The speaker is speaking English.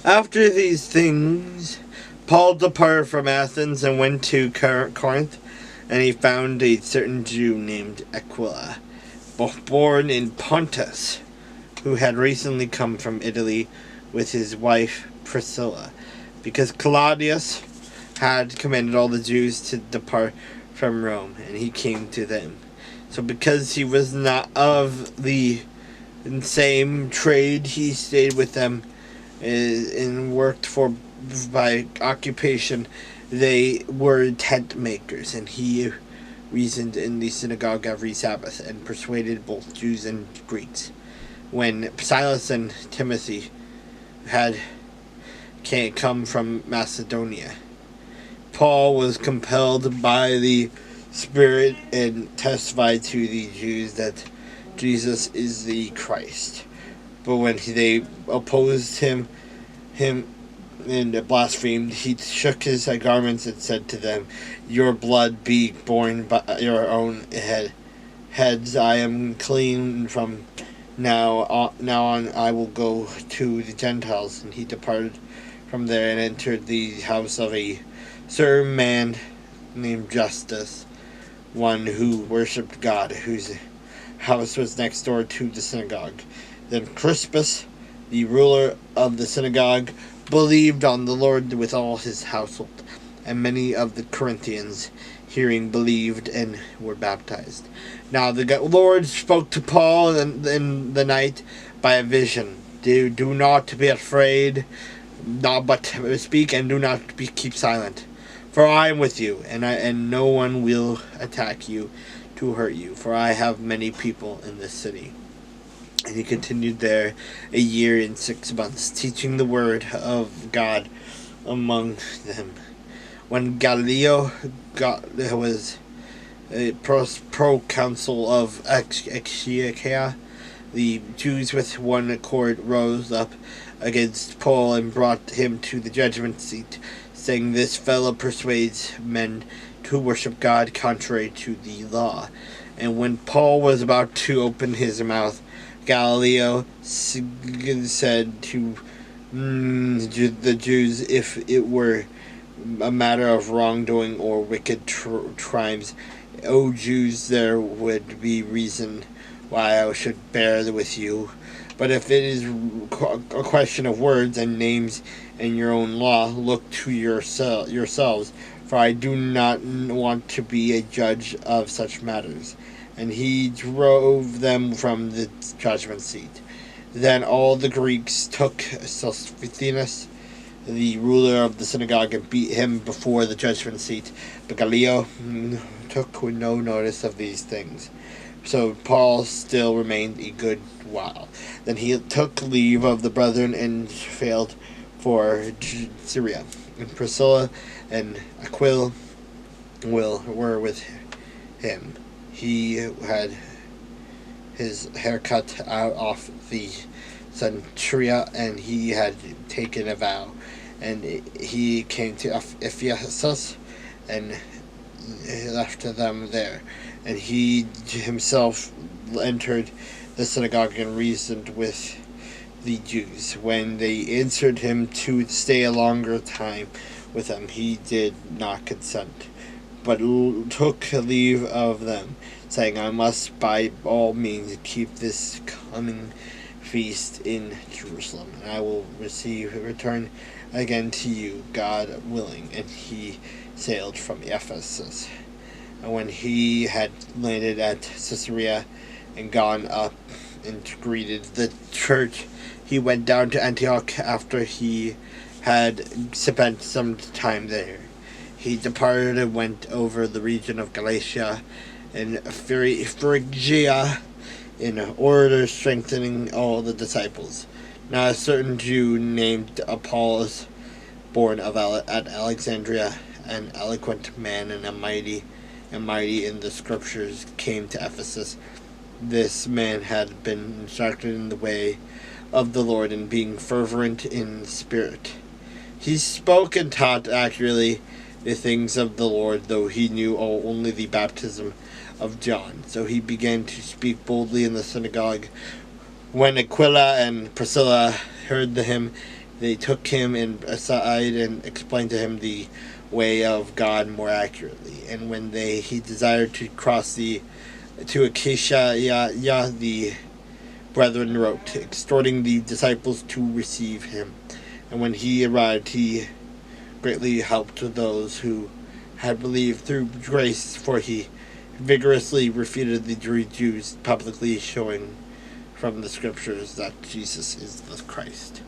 After these things, Paul departed from Athens and went to Corinth, and he found a certain Jew named Aquila, born in Pontus, who had recently come from Italy with his wife Priscilla, because Claudius had commanded all the Jews to depart from Rome, and he came to them. So because he was not of the same trade, he stayed with them and worked for by occupation. They were tent makers, and he reasoned in the synagogue every Sabbath and persuaded both Jews and Greeks. When Silas and Timothy had come from Macedonia, Paul was compelled by the Spirit and testified to the Jews that Jesus is the Christ. But when they opposed him and blasphemed, he shook his garments and said to them, "Your blood be borne by your own heads. I am clean from now on. I will go to the Gentiles." And he departed from there and entered the house of a certain man named Justus, one who worshipped God, whose house was next door to the synagogue. Then Crispus, the ruler of the synagogue, believed on the Lord with all his household, and many of the Corinthians, hearing, believed and were baptized. Now the Lord spoke to Paul in the night by a vision. Do not be afraid, but speak and do not keep silent. For I am with you, and no one will attack you to hurt you, for I have many people in this city. And he continued there 1 year and 6 months, teaching the word of God among them. When Gallio was a proconsul of Achaia, the Jews with one accord rose up against Paul and brought him to the judgment seat, saying, "This fellow persuades men to worship God contrary to the law." And when Paul was about to open his mouth, Gallio said to the Jews, "If it were a matter of wrongdoing or wicked crimes, O Jews, there would be reason why I should bear with you. But if it is a question of words and names and your own law, look to yourselves, for I do not want to be a judge of such matters." And he drove them from the judgment seat. Then all the Greeks took Sosthenes, the ruler of the synagogue, and beat him before the judgment seat. But Gallio took no notice of these things. So Paul still remained a good while. Then he took leave of the brethren and sailed for Syria. And Priscilla and Aquila were with him. He had his hair cut out off the centuria, and he had taken a vow. And he came to Ephesus and left them there. And he himself entered the synagogue and reasoned with the Jews. When they answered him to stay a longer time with them, he did not consent, but took leave of them, saying, "I must by all means keep this coming feast in Jerusalem, and I will return again to you, God willing." And he sailed from Ephesus. And when he had landed at Caesarea and gone up and greeted the church, he went down to Antioch after he had spent some time there. He departed and went over the region of Galatia and Phrygia in order strengthening all the disciples. Now a certain Jew named Apollos, born at Alexandria, an eloquent man and mighty in the scriptures, came to Ephesus. This man had been instructed in the way of the Lord and being fervent in spirit. He spoke and taught accurately the things of the Lord, though he knew only the baptism of John. So he began to speak boldly in the synagogue. When Aquila and Priscilla heard him, They took him aside and explained to him the way of God more accurately. And when he desired to cross to Acacia, the brethren wrote, exhorting the disciples to receive him. And when he arrived, he greatly helped those who had believed through grace, for he vigorously refuted the Jews, publicly showing from the scriptures that Jesus is the Christ.